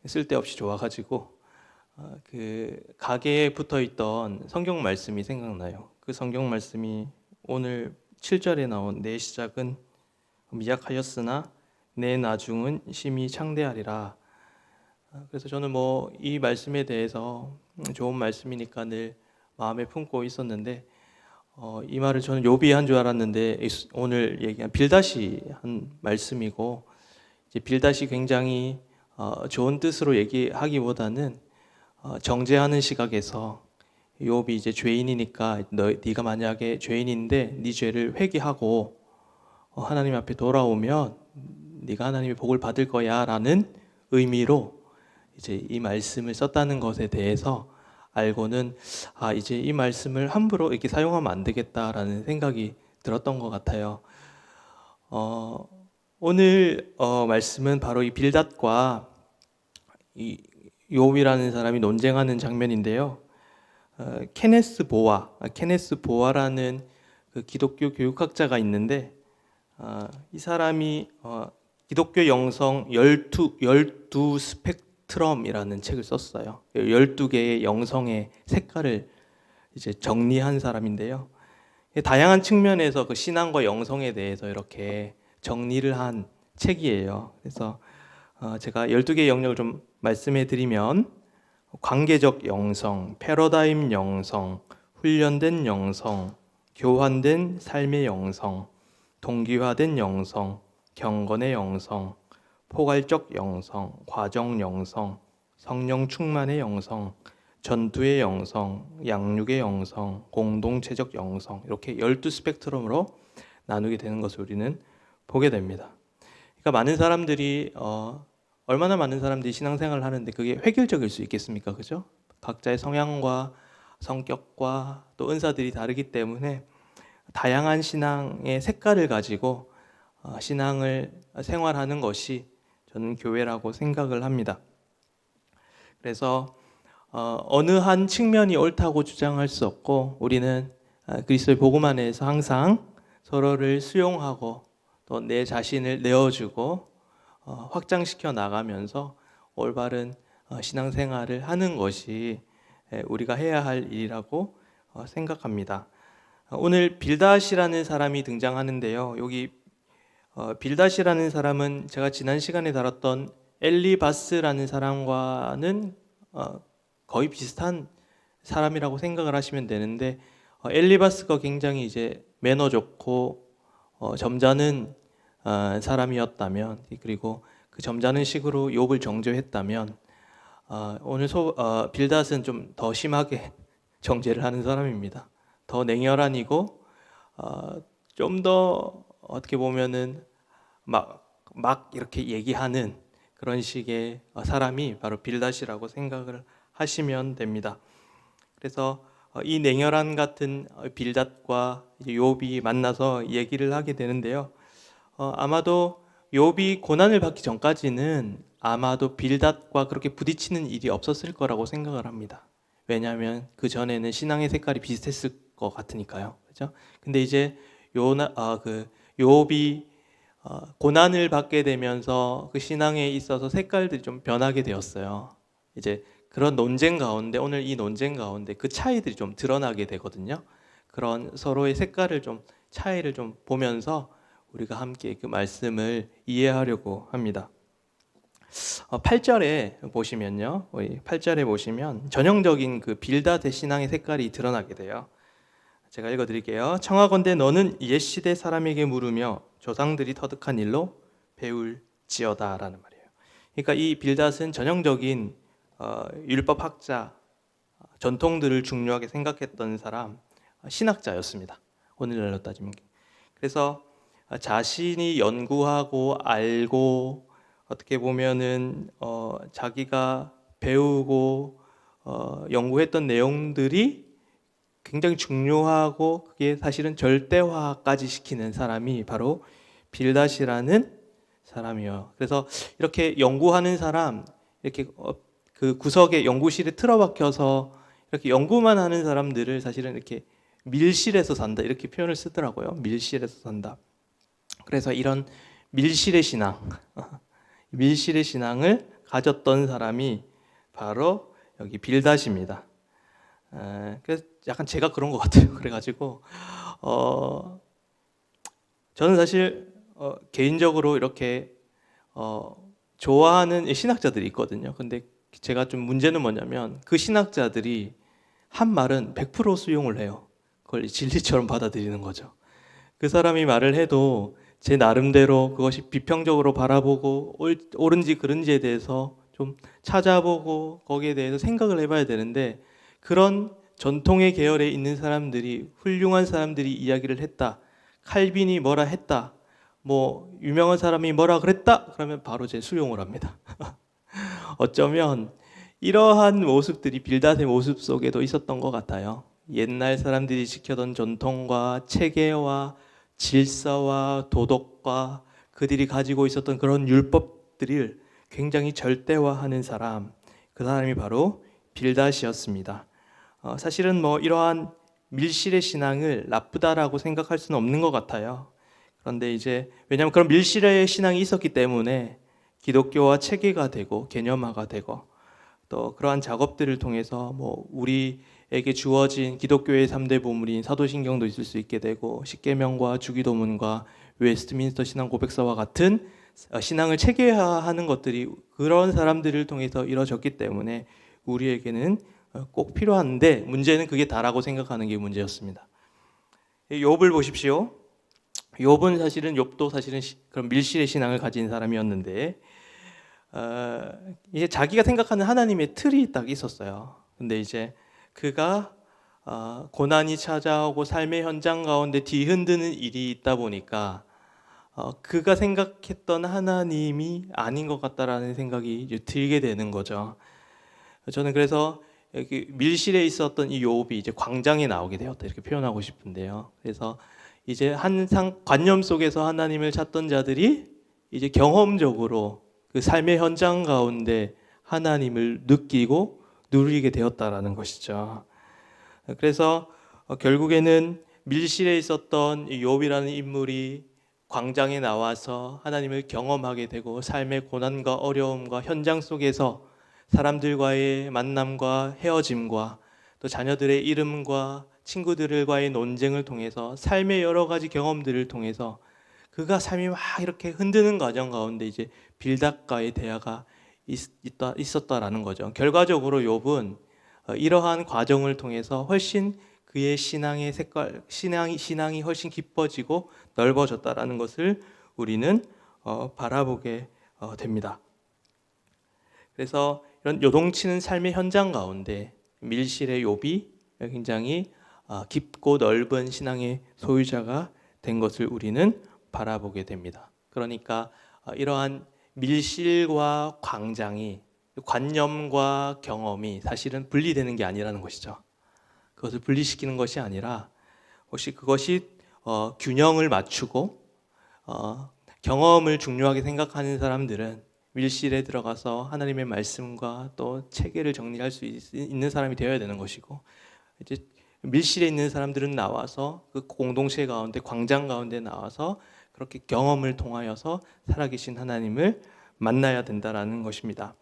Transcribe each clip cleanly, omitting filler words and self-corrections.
쓸데없이 좋아가지고 그 가게에 붙어있던 성경 말씀이 생각나요. 그 성경 말씀이 오늘 7절에 나온 내 시작은 미약하였으나 내 나중은 심히 창대하리라. 그래서 저는 뭐 이 말씀에 대해서 좋은 말씀이니까 늘 마음에 품고 있었는데 이 말을 저는 욥이 한 줄 알았는데 오늘 얘기한 빌닷이 한 말씀이고, 이제 빌닷이 굉장히 좋은 뜻으로 얘기하기보다는 정죄하는 시각에서 욥이 이제 죄인이니까 네가 만약에 죄인인데 네 죄를 회개하고 하나님 앞에 돌아오면 네가 하나님의 복을 받을 거야라는 의미로 이제 이 말씀을 썼다는 것에 대해서 알고는 이제 이 말씀을 함부로 이렇게 사용하면 안 되겠다라는 생각이 들었던 것 같아요. 오늘 말씀은 바로 이 빌닷과 이 욥이라는 사람이 논쟁하는 장면인데요. 케네스 보아라는 그 기독교 교육학자가 있는데 이 사람이 기독교 영성 12 스펙트럼이라는 책을 썼어요. 12개의 영성의 색깔을 이제 정리한 사람인데요. 다양한 측면에서 그 신앙과 영성에 대해서 이렇게 정리를 한 책이에요. 그래서 제가 12개의 영역을 좀 말씀해 드리면 관계적 영성, 패러다임 영성, 훈련된 영성, 교환된 삶의 영성, 동기화된 영성, 경건의 영성, 포괄적 영성, 과정 영성, 성령 충만의 영성, 전투의 영성, 양육의 영성, 공동체적 영성, 이렇게 12 스펙트럼으로 나누게 되는 것을 우리는 보게 됩니다. 그러니까 많은 사람들이 얼마나 많은 사람들이 신앙생활을 하는데 그게 획일적일 수 있겠습니까? 그죠? 각자의 성향과 성격과 또 은사들이 다르기 때문에 다양한 신앙의 색깔을 가지고 신앙을 생활하는 것이 저는 교회라고 생각을 합니다. 그래서 어느 한 측면이 옳다고 주장할 수 없고, 우리는 그리스도의 복음 안에서 항상 서로를 수용하고 또 내 자신을 내어주고 확장시켜 나가면서 올바른 신앙생활을 하는 것이 우리가 해야 할 일이라고 생각합니다. 오늘 빌닷이라는 사람이 등장하는데요. 여기 빌닷이라는 사람은 제가 지난 시간에 다뤘던 엘리바스라는 사람과는 거의 비슷한 사람이라고 생각을 하시면 되는데, 엘리바스가 굉장히 이제 매너 좋고 점잖은 사람이었다면, 그리고 그 점잖은 식으로 욥을 정죄했다면, 오늘 빌닷은 좀 더 심하게 정죄를 하는 사람입니다. 더 냉혈한이고 좀 더 어떻게 보면은 막 이렇게 얘기하는 그런 식의 사람이 바로 빌닷이라고 생각을 하시면 됩니다. 그래서 이 냉혈한 같은 빌닷과 욥이 만나서 얘기를 하게 되는데요. 아마도 욥이 고난을 받기 전까지는 아마도 빌닷과 그렇게 부딪히는 일이 없었을 거라고 생각을 합니다. 왜냐하면 그 전에는 신앙의 색깔이 비슷했을 것 같으니까요. 그렇죠? 근데 이제 욥이 고난을 받게 되면서 그 신앙에 있어서 색깔들이 좀 변하게 되었어요. 이제 그런 논쟁 가운데, 오늘 이 논쟁 가운데 그 차이들이 좀 드러나게 되거든요. 그런 서로의 색깔을 좀 차이를 좀 보면서 우리가 함께 그 말씀을 이해하려고 합니다. 8절에 보시면요. 8절에 보시면 전형적인 그 빌닷의 신앙의 색깔이 드러나게 돼요. 제가 읽어드릴게요. 청하건대 너는 옛 시대 사람에게 물으며 조상들이 터득한 일로 배울지어다라는 말이에요. 그러니까 이 빌닷은 전형적인 율법학자, 전통들을 중요하게 생각했던 사람, 신학자였습니다. 오늘날로 따지면. 그래서 자신이 연구하고 알고 어떻게 보면은 자기가 배우고 연구했던 내용들이 굉장히 중요하고 그게 사실은 절대화까지 시키는 사람이 바로 빌닷이라는 사람이에요. 그래서 이렇게 연구하는 사람, 이렇게 그 구석에 연구실에 틀어박혀서 이렇게 연구만 하는 사람들을 사실은 이렇게 밀실에서 산다 이렇게 표현을 쓰더라고요. 밀실에서 산다. 그래서 이런 밀실의 신앙을 가졌던 사람이 바로 여기 빌닷입니다. 그래서 약간 제가 그런 것 같아요. 그래가지고 저는 사실 개인적으로 이렇게 좋아하는 신학자들이 있거든요. 근데 제가 좀 문제는 뭐냐면 그 신학자들이 한 말은 100% 수용을 해요. 그걸 진리처럼 받아들이는 거죠. 그 사람이 말을 해도 제 나름대로 그것이 비평적으로 바라보고 옳은지 그른지에 대해서 좀 찾아보고 거기에 대해서 생각을 해봐야 되는데, 그런 전통의 계열에 있는 사람들이, 훌륭한 사람들이 이야기를 했다, 칼빈이 뭐라 했다, 뭐 유명한 사람이 뭐라 그랬다, 그러면 바로 제 수용을 합니다. 어쩌면 이러한 모습들이 빌닷의 모습 속에도 있었던 것 같아요. 옛날 사람들이 지켜던 전통과 체계와 질서와 도덕과 그들이 가지고 있었던 그런 율법들을 굉장히 절대화하는 사람, 그 사람이 바로 빌닷이었습니다. 사실은 뭐 이러한 밀실의 신앙을 나쁘다라고 생각할 수는 없는 것 같아요. 그런데 이제 왜냐하면 그런 밀실의 신앙이 있었기 때문에 기독교와 체계가 되고 개념화가 되고, 또 그러한 작업들을 통해서 뭐 우리에게 주어진 기독교의 3대 보물인 사도신경도 있을 수 있게 되고, 십계명과 주기도문과 웨스트민스터 신앙 고백서와 같은 신앙을 체계화하는 것들이 그런 사람들을 통해서 이루어졌기 때문에 우리에게는 꼭 필요한데, 문제는 그게 다라고 생각하는 게 문제였습니다. 욥을 보십시오. 욥은 사실은 그런 밀실의 신앙을 가진 사람이었는데, 이제 자기가 생각하는 하나님의 틀이 딱 있었어요. 근데 이제 그가 고난이 찾아오고 삶의 현장 가운데 뒤흔드는 일이 있다 보니까 그가 생각했던 하나님이 아닌 것 같다라는 생각이 이제 들게 되는 거죠. 저는 그래서 여기 밀실에 있었던 이 욥이 이제 광장에 나오게 되었다, 이렇게 표현하고 싶은데요. 그래서 이제 항상 관념 속에서 하나님을 찾던 자들이 이제 경험적으로 그 삶의 현장 가운데 하나님을 느끼고 누리게 되었다라는 것이죠. 그래서 결국에는 밀실에 있었던 이 욥이라는 인물이 광장에 나와서 하나님을 경험하게 되고, 삶의 고난과 어려움과 현장 속에서 사람들과의 만남과 헤어짐과 또 자녀들의 이름과 친구들과의 논쟁을 통해서 삶의 여러 가지 경험들을 통해서 그가 삶이 막 이렇게 흔드는 과정 가운데 이제 빌닷과의 대화가 있었다라는 거죠. 결과적으로 욥은 이러한 과정을 통해서 훨씬 그의 신앙의 색깔, 신앙이 훨씬 깊어지고 넓어졌다라는 것을 우리는 바라보게 됩니다. 그래서 이런 요동치는 삶의 현장 가운데 밀실의 욥이 굉장히 깊고 넓은 신앙의 소유자가 된 것을 우리는 바라보게 됩니다. 그러니까 이러한 밀실과 광장이, 관념과 경험이 사실은 분리되는 게 아니라는 것이죠. 그것을 분리시키는 것이 아니라 혹시 그것이 균형을 맞추고 경험을 중요하게 생각하는 사람들은 밀실에 들어가서 하나님의 말씀과 또 체계를 정리할 수 있는 사람이 되어야 되는 것이고, 이제 밀실에 있는 사람들은 나와서 그 공동체 가운데, 광장 가운데 나와서 그렇게 경험을 통하여서 살아계신 하나님을 만나야 된다라는 것입니다.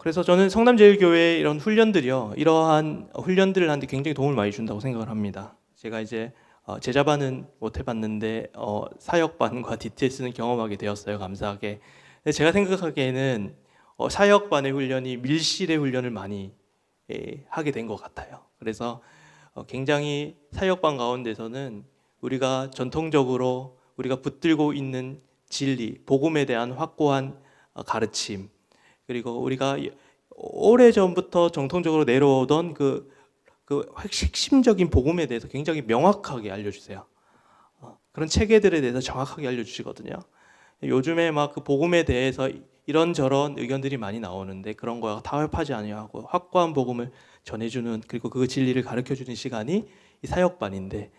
그래서 저는 성남제일교회 이런 훈련들이요, 이러한 훈련들을 하는데 굉장히 도움을 많이 준다고 생각을 합니다. 제가 이제 제자반은 못 해봤는데 사역반과 DTS는 경험하게 되었어요, 감사하게. 근데 제가 생각하기에는 사역반의 훈련이 밀실의 훈련을 많이 하게 된 것 같아요. 그래서 굉장히 사역반 가운데서는 우리가 전통적으로 우리가 붙들고 있는 진리, 복음에 대한 확고한 가르침, 그리고 우리가 오래전부터 정통적으로 내려오던 그 핵심적인 복음에 대해서 굉장히 명확하게 알려주세요. 그런 체계들에 대해서 정확하게 알려주시거든요. 요즘에 막 그 복음에 대해서 이런저런 의견들이 많이 나오는데 그런 거와 타협하지 아니하고 확고한 복음을 전해주는, 그리고 그 진리를 가르쳐주는 시간이 이 사역반인데,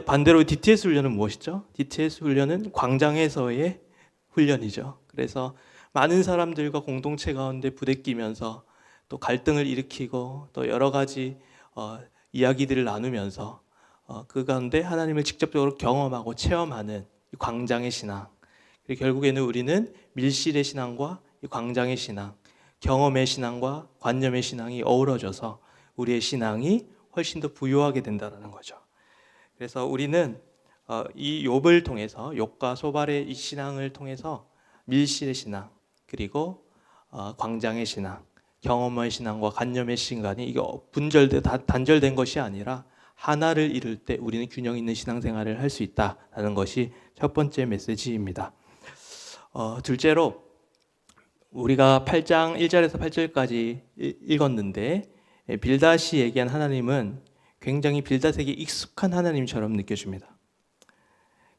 반대로 DTS 훈련은 무엇이죠? DTS 훈련은 광장에서의 훈련이죠. 그래서 많은 사람들과 공동체 가운데 부대끼면서 또 갈등을 일으키고 또 여러 가지 이야기들을 나누면서 그 가운데 하나님을 직접적으로 경험하고 체험하는 이 광장의 신앙, 그리고 결국에는 우리는 밀실의 신앙과 이 광장의 신앙, 경험의 신앙과 관념의 신앙이 어우러져서 우리의 신앙이 훨씬 더 부유하게 된다는 거죠. 그래서 우리는 이 욥을 통해서, 욥과 소발의 이 신앙을 통해서 밀실의 신앙, 그리고 광장의 신앙, 경험의 신앙과 관념의 신앙이 이게 단절된 것이 아니라 하나를 이룰 때 우리는 균형 있는 신앙생활을 할 수 있다는 것이 첫 번째 메시지입니다. 둘째로 우리가 8장 1절에서 8절까지 읽었는데 빌닷이 얘기한 하나님은 굉장히 빌닷에게 익숙한 하나님처럼 느껴집니다.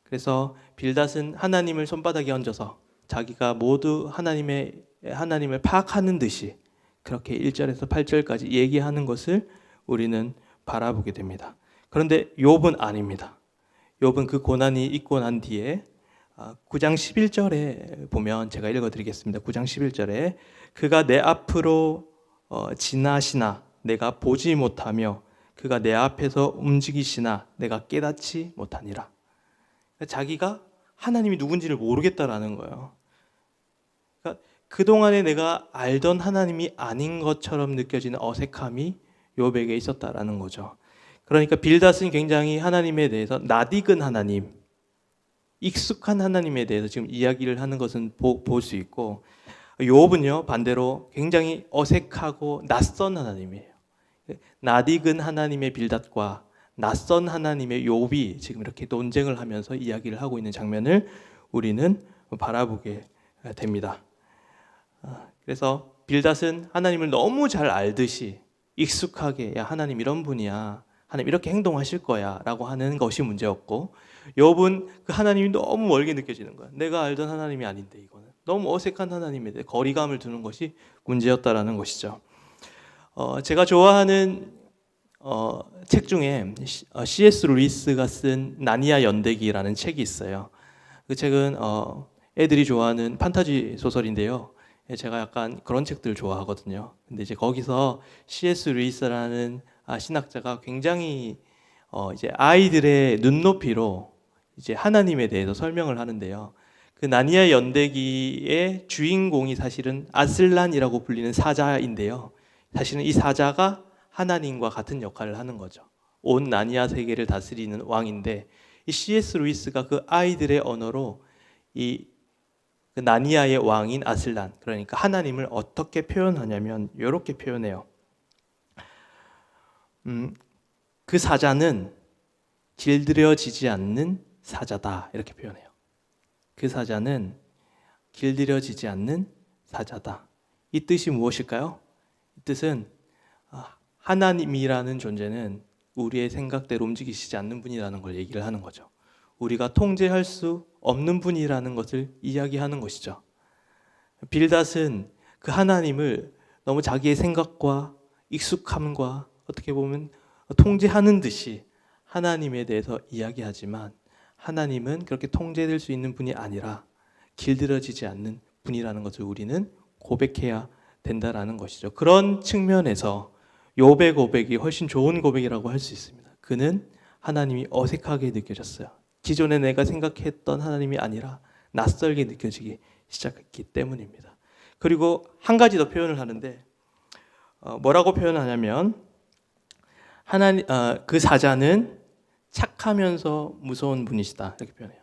그래서 빌닷은 하나님을 손바닥에 얹어서 자기가 모두 하나님을 파악하는 듯이 그렇게 1절에서 8절까지 얘기하는 것을 우리는 바라보게 됩니다. 그런데 욥은 아닙니다. 욥은 그 고난이 있고 난 뒤에 9장 11절에 보면 제가 읽어드리겠습니다. 9장 11절에 그가 내 앞으로 지나시나 내가 보지 못하며 그가 내 앞에서 움직이시나 내가 깨닫지 못하니라. 자기가 하나님이 누군지를 모르겠다라는 거예요. 그러니까 그동안에 내가 알던 하나님이 아닌 것처럼 느껴지는 어색함이 욥에게 있었다라는 거죠. 그러니까 빌닷은 굉장히 하나님에 대해서 낯익은 하나님, 익숙한 하나님에 대해서 지금 이야기를 하는 것은 볼 수 있고, 욥은요 반대로 굉장히 어색하고 낯선 하나님이에요. 낯익은 하나님의 빌닷과 낯선 하나님의 욥이 지금 이렇게 논쟁을 하면서 이야기를 하고 있는 장면을 우리는 바라보게 됩니다. 그래서 빌닷은 하나님을 너무 잘 알듯이 익숙하게 야 하나님 이런 분이야, 하나님 이렇게 행동하실 거야 라고 하는 것이 문제였고, 욥은 그 하나님이 너무 멀게 느껴지는 거야. 내가 알던 하나님이 아닌데 이거는 너무 어색한 하나님에 대해 거리감을 두는 것이 문제였다라는 것이죠. 제가 좋아하는 책 중에 C.S. 루이스가 쓴 나니아 연대기라는 책이 있어요. 그 책은 애들이 좋아하는 판타지 소설인데요. 제가 약간 그런 책들 좋아하거든요. 근데 이제 거기서 C.S. 루이스라는 신학자가 굉장히 이제 아이들의 눈높이로 이제 하나님에 대해서 설명을 하는데요. 그 나니아 연대기의 주인공이 사실은 아슬란이라고 불리는 사자인데요. 사실은 이 사자가 하나님과 같은 역할을 하는 거죠. 온 나니아 세계를 다스리는 왕인데, 이 C.S. 루이스가 그 아이들의 언어로 그 나니아의 왕인 아슬란, 그러니까 하나님을 어떻게 표현하냐면 이렇게 표현해요. 그 사자는 길들여지지 않는 사자다, 이렇게 표현해요. 그 사자는 길들여지지 않는 사자다. 이 뜻이 무엇일까요? 이 뜻은 하나님이라는 존재는 우리의 생각대로 움직이시지 않는 분이라는 걸 얘기를 하는 거죠. 우리가 통제할 수 없는 분이라는 것을 이야기하는 것이죠. 빌닷은 그 하나님을 너무 자기의 생각과 익숙함과 어떻게 보면 통제하는 듯이 하나님에 대해서 이야기하지만, 하나님은 그렇게 통제될 수 있는 분이 아니라 길들여지지 않는 분이라는 것을 우리는 고백해야 된다라는 것이죠. 그런 측면에서 욥의 고백이 훨씬 좋은 고백이라고 할 수 있습니다. 그는 하나님이 어색하게 느껴졌어요. 기존에 내가 생각했던 하나님이 아니라 낯설게 느껴지기 시작했기 때문입니다. 그리고 한 가지 더 표현을 하는데 뭐라고 표현하냐면 그 사자는 착하면서 무서운 분이시다, 이렇게 표현해요.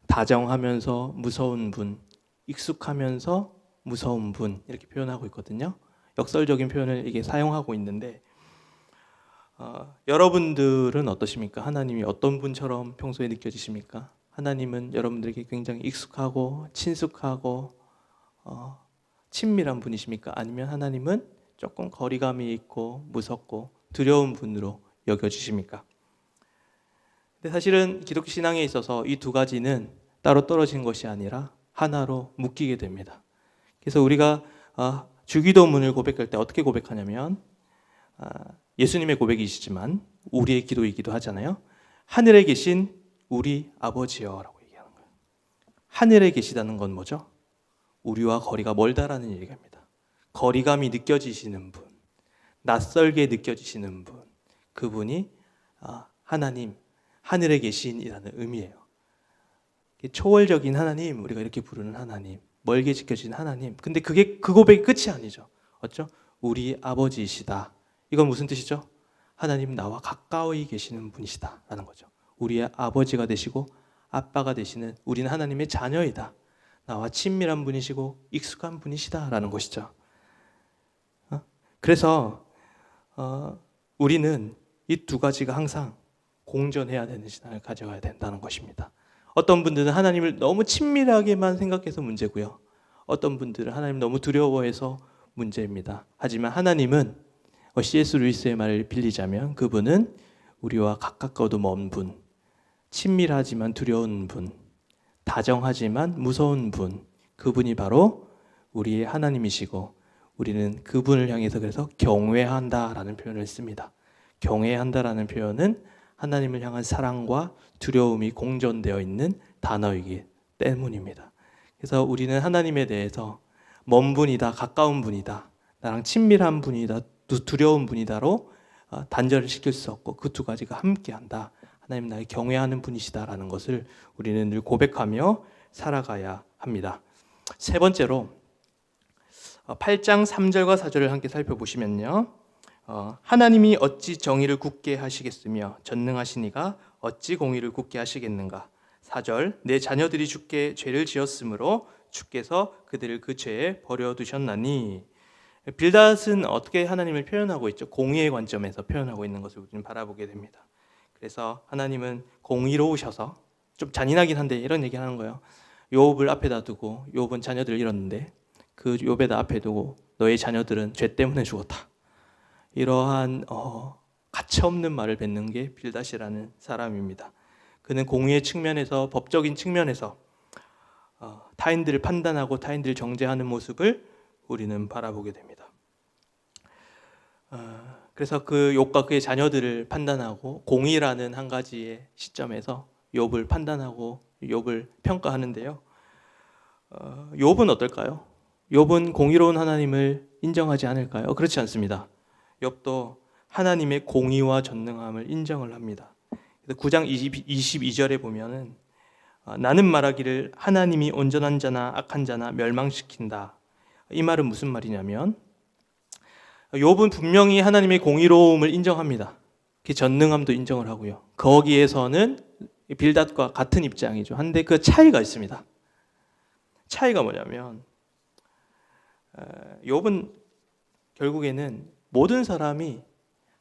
다정하면서 무서운 분, 익숙하면서 무서운 분, 이렇게 표현하고 있거든요. 역설적인 표현을 이게 사용하고 있는데 여러분들은 어떠십니까? 하나님이 어떤 분처럼 평소에 느껴지십니까? 하나님은 여러분들에게 굉장히 익숙하고 친숙하고 친밀한 분이십니까? 아니면 하나님은 조금 거리감이 있고 무섭고 두려운 분으로 여겨지십니까? 근데 사실은 기독교 신앙에 있어서 이 두 가지는 따로 떨어진 것이 아니라 하나로 묶이게 됩니다. 그래서 우리가 주기도문을 고백할 때 어떻게 고백하냐면 예수님의 고백이시지만 우리의 기도이기도 하잖아요. 하늘에 계신 우리 아버지여 라고 얘기하는 거예요. 하늘에 계시다는 건 뭐죠? 우리와 거리가 멀다라는 얘기입니다. 거리감이 느껴지시는 분, 낯설게 느껴지시는 분, 그분이 하나님, 하늘에 계신이라는 의미예요. 초월적인 하나님, 우리가 이렇게 부르는 하나님, 멀게 지켜진 하나님. 근데 그 고백이 끝이 아니죠. 어쩌? 우리 아버지이시다. 이건 무슨 뜻이죠? 하나님 나와 가까이 계시는 분이시다라는 거죠. 우리의 아버지가 되시고 아빠가 되시는, 우리는 하나님의 자녀이다. 나와 친밀한 분이시고 익숙한 분이시다라는 것이죠. 그래서 우리는 이 두 가지가 항상 공존해야 되는 신앙을 가져가야 된다는 것입니다. 어떤 분들은 하나님을 너무 친밀하게만 생각해서 문제고요. 어떤 분들은 하나님 너무 두려워해서 문제입니다. 하지만 하나님은 C.S. 루이스의 말을 빌리자면 그분은 우리와 가깝고도 먼 분, 친밀하지만 두려운 분, 다정하지만 무서운 분, 그분이 바로 우리의 하나님이시고 우리는 그분을 향해서 그래서 경외한다라는 표현을 씁니다. 경외한다라는 표현은 하나님을 향한 사랑과 두려움이 공존되어 있는 단어이기 때문입니다. 그래서 우리는 하나님에 대해서 먼 분이다, 가까운 분이다, 나랑 친밀한 분이다, 두려운 분이다로 단절을 시킬 수 없고 그 두 가지가 함께한다. 하나님 나를 경외하는 분이시다라는 것을 우리는 늘 고백하며 살아가야 합니다. 세 번째로 8장 3절과 4절을 함께 살펴보시면요. 하나님이 어찌 정의를 굳게 하시겠으며 전능하시니가 어찌 공의를 굳게 하시겠는가. 4절 내 자녀들이 주께 죄를 지었으므로 주께서 그들을 그 죄에 버려두셨나니. 빌닷은 어떻게 하나님을 표현하고 있죠? 공의의 관점에서 표현하고 있는 것을 우리는 바라보게 됩니다. 그래서 하나님은 공의로우셔서, 좀 잔인하긴 한데 이런 얘기 하는 거예요. 욥을 앞에다 두고 욥은 자녀들을 잃었는데 그 욥에다 앞에 두고 너의 자녀들은 죄 때문에 죽었다. 이러한 가차없는 말을 뱉는 게 빌닷이라는 사람입니다. 그는 공의의 측면에서, 법적인 측면에서 타인들을 판단하고 타인들을 정죄하는 모습을 우리는 바라보게 됩니다. 그래서 그 욥과 그의 자녀들을 판단하고 공의라는 한 가지의 시점에서 욥을 판단하고 욥을 평가하는데요. 욥은 어떨까요? 욥은 공의로운 하나님을 인정하지 않을까요? 그렇지 않습니다. 욥도 하나님의 공의와 전능함을 인정을 합니다. 9장 22절에 보면은 나는 말하기를 하나님이 온전한 자나 악한 자나 멸망시킨다. 이 말은 무슨 말이냐면 욥은 분명히 하나님의 공의로움을 인정합니다. 그 전능함도 인정을 하고요. 거기에서는 빌닷과 같은 입장이죠. 한데 그 차이가 있습니다. 차이가 뭐냐면 욥은 결국에는 모든 사람이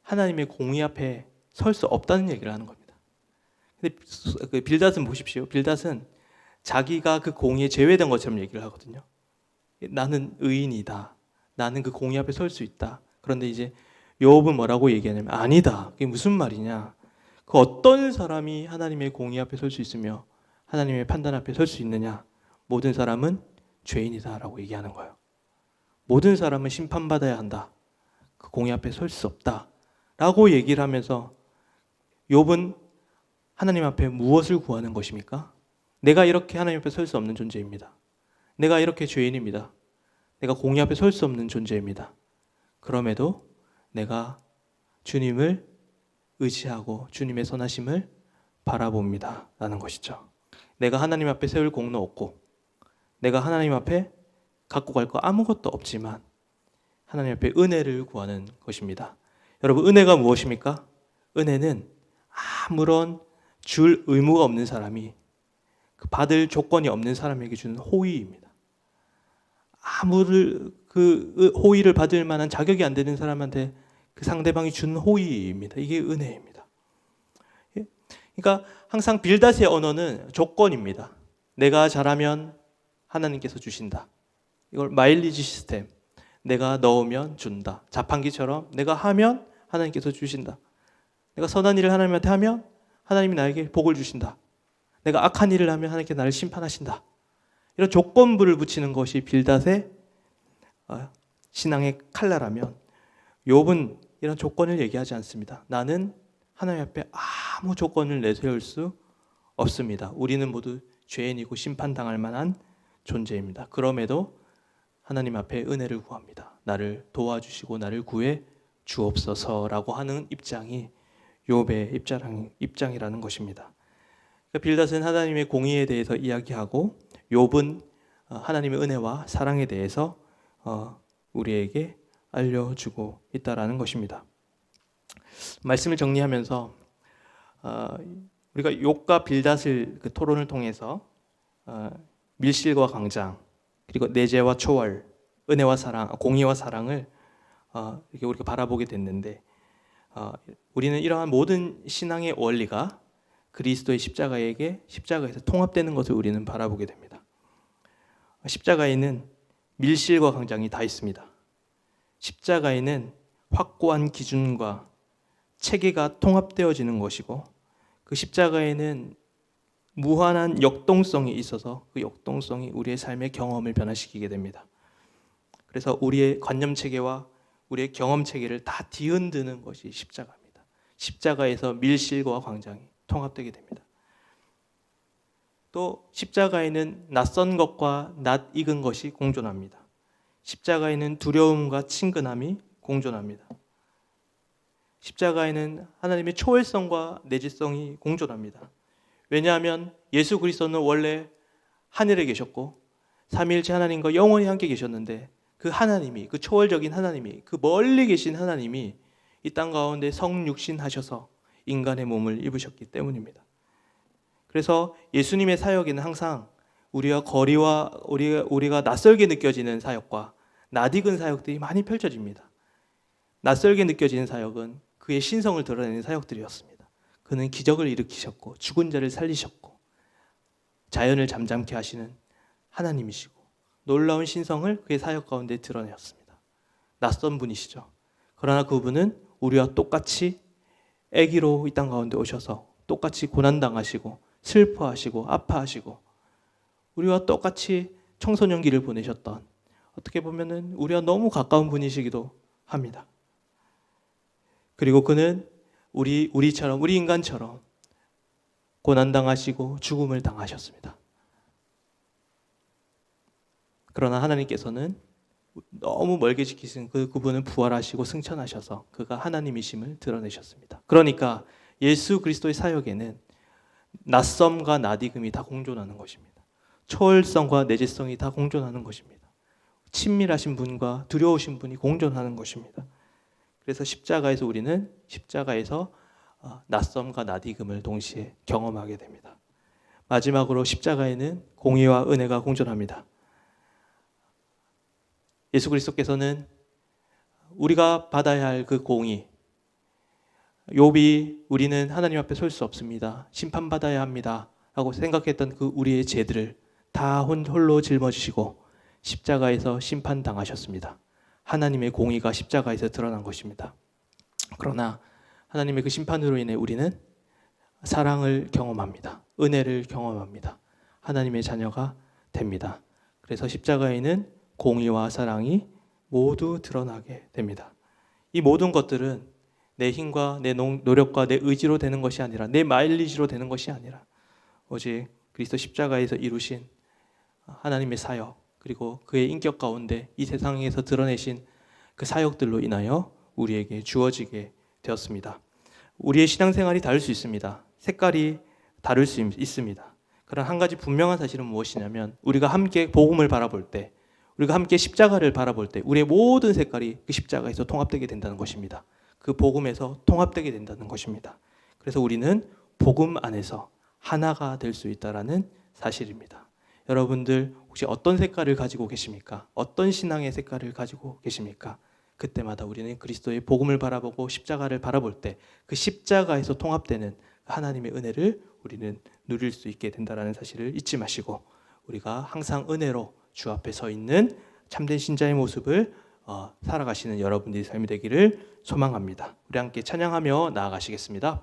하나님의 공의 앞에 설 수 없다는 얘기를 하는 겁니다. 근데 빌닷은 보십시오. 빌닷은 자기가 그 공의에 제외된 것처럼 얘기를 하거든요. 나는 의인이다. 나는 그 공의 앞에 설 수 있다. 그런데 이제 욥은 뭐라고 얘기하냐면 아니다. 그게 무슨 말이냐. 그 어떤 사람이 하나님의 공의 앞에 설 수 있으며 하나님의 판단 앞에 설 수 있느냐. 모든 사람은 죄인이다라고 얘기하는 거예요. 모든 사람은 심판받아야 한다. 그 공의 앞에 설 수 없다. 라고 얘기를 하면서 욥은 하나님 앞에 무엇을 구하는 것입니까? 내가 이렇게 하나님 앞에 설 수 없는 존재입니다. 내가 이렇게 죄인입니다. 내가 공의 앞에 설 수 없는 존재입니다. 그럼에도 내가 주님을 의지하고 주님의 선하심을 바라봅니다. 라는 것이죠. 내가 하나님 앞에 세울 공로 없고 내가 하나님 앞에 갖고 갈 거 아무것도 없지만 하나님 앞에 은혜를 구하는 것입니다. 여러분, 은혜가 무엇입니까? 은혜는 아무런 줄 의무가 없는 사람이 받을 조건이 없는 사람에게 주는 호의입니다. 그 호의를 받을 만한 자격이 안 되는 사람한테 그 상대방이 준 호의입니다. 이게 은혜입니다. 그러니까 항상 빌닷의 언어는 조건입니다. 내가 잘하면 하나님께서 주신다. 이걸 마일리지 시스템. 내가 넣으면 준다. 자판기처럼 내가 하면 하나님께서 주신다. 내가 선한 일을 하나님한테 하면 하나님이 나에게 복을 주신다. 내가 악한 일을 하면 하나님께서 나를 심판하신다. 이런 조건부를 붙이는 것이 빌닷의 신앙의 칼라라면 욥은 이런 조건을 얘기하지 않습니다. 나는 하나님 앞에 아무 조건을 내세울 수 없습니다. 우리는 모두 죄인이고 심판당할 만한 존재입니다. 그럼에도 하나님 앞에 은혜를 구합니다. 나를 도와주시고 나를 구해 주옵소서라고 하는 입장이 욥의 입장이라는 것입니다. 빌닷은 하나님의 공의에 대해서 이야기하고 욥은 하나님의 은혜와 사랑에 대해서 우리에게 알려주고 있다라는 것입니다. 말씀을 정리하면서 우리가 욥과 빌닷을 그 토론을 통해서 밀실과 광장, 그리고 내재와 초월, 은혜와 사랑, 공의와 사랑을 이렇게 우리가 바라보게 됐는데, 우리는 이러한 모든 신앙의 원리가 그리스도의 십자가에서 통합되는 것을 우리는 바라보게 됩니다. 십자가에는 밀실과 광장이 다 있습니다. 십자가에는 확고한 기준과 체계가 통합되어지는 것이고, 그 십자가에는 무한한 역동성이 있어서 그 역동성이 우리의 삶의 경험을 변화시키게 됩니다. 그래서 우리의 관념 체계와 우리의 경험 체계를 다 뒤흔드는 것이 십자가입니다. 십자가에서 밀실과 광장이 통합되게 됩니다. 또 십자가에는 낯선 것과 낯익은 것이 공존합니다. 십자가에는 두려움과 친근함이 공존합니다. 십자가에는 하나님의 초월성과 내재성이 공존합니다. 왜냐하면 예수 그리스도는 원래 하늘에 계셨고 삼위일체 하나님과 영원히 함께 계셨는데, 그 하나님이, 그 초월적인 하나님이, 그 멀리 계신 하나님이 이 땅 가운데 성육신하셔서 인간의 몸을 입으셨기 때문입니다. 그래서 예수님의 사역에는 항상 우리와 거리와 우리가 낯설게 느껴지는 사역과 낯익은 사역들이 많이 펼쳐집니다. 낯설게 느껴지는 사역은 그의 신성을 드러내는 사역들이었습니다. 그는 기적을 일으키셨고 죽은 자를 살리셨고 자연을 잠잠케 하시는 하나님이시고 놀라운 신성을 그의 사역 가운데 드러내었습니다. 낯선 분이시죠. 그러나 그분은 우리와 똑같이 아기로 이 땅 가운데 오셔서 똑같이 고난당하시고 슬퍼하시고 아파하시고 우리와 똑같이 청소년기를 보내셨던, 어떻게 보면은 우리와 너무 가까운 분이시기도 합니다. 그리고 그는 우리 인간처럼 고난당하시고 죽음을 당하셨습니다. 그러나 하나님께서는 너무 멀게 지키신 그분은 부활하시고 승천하셔서 그가 하나님이심을 드러내셨습니다. 그러니까 예수 그리스도의 사역에는 낯섦과 낯익음이 다 공존하는 것입니다. 초월성과 내재성이 다 공존하는 것입니다. 친밀하신 분과 두려우신 분이 공존하는 것입니다. 그래서 우리는 십자가에서 낯섦과 낯익음을 동시에 경험하게 됩니다. 마지막으로 십자가에는 공의와 은혜가 공존합니다. 예수 그리스도께서는 우리가 받아야 할 그 공의, 욥이 우리는 하나님 앞에 설 수 없습니다, 심판받아야 합니다 라고 생각했던 그 우리의 죄들을 다 홀로 짊어지시고 십자가에서 심판당하셨습니다. 하나님의 공의가 십자가에서 드러난 것입니다. 그러나 하나님의 그 심판으로 인해 우리는 사랑을 경험합니다. 은혜를 경험합니다. 하나님의 자녀가 됩니다. 그래서 십자가에는 공의와 사랑이 모두 드러나게 됩니다. 이 모든 것들은 내 힘과 내 노력과 내 의지로 되는 것이 아니라, 내 마일리지로 되는 것이 아니라 오직 그리스도 십자가에서 이루신 하나님의 사역, 그리고 그의 인격 가운데 이 세상에서 드러내신 그 사역들로 인하여 우리에게 주어지게 되었습니다. 우리의 신앙생활이 다를 수 있습니다. 색깔이 다를 수 있습니다. 그러나 한 가지 분명한 사실은 무엇이냐면, 우리가 함께 복음을 바라볼 때, 우리가 함께 십자가를 바라볼 때 우리의 모든 색깔이 그 십자가에서 통합되게 된다는 것입니다. 그 복음에서 통합되게 된다는 것입니다. 그래서 우리는 복음 안에서 하나가 될 수 있다는 사실입니다. 여러분들 혹시 어떤 색깔을 가지고 계십니까? 어떤 신앙의 색깔을 가지고 계십니까? 그때마다 우리는 그리스도의 복음을 바라보고 십자가를 바라볼 때 그 십자가에서 통합되는 하나님의 은혜를 우리는 누릴 수 있게 된다는 사실을 잊지 마시고, 우리가 항상 은혜로 주 앞에 서 있는 참된 신자의 모습을 살아가시는 여러분들의 삶이 되기를 소망합니다. 우리 함께 찬양하며 나아가시겠습니다.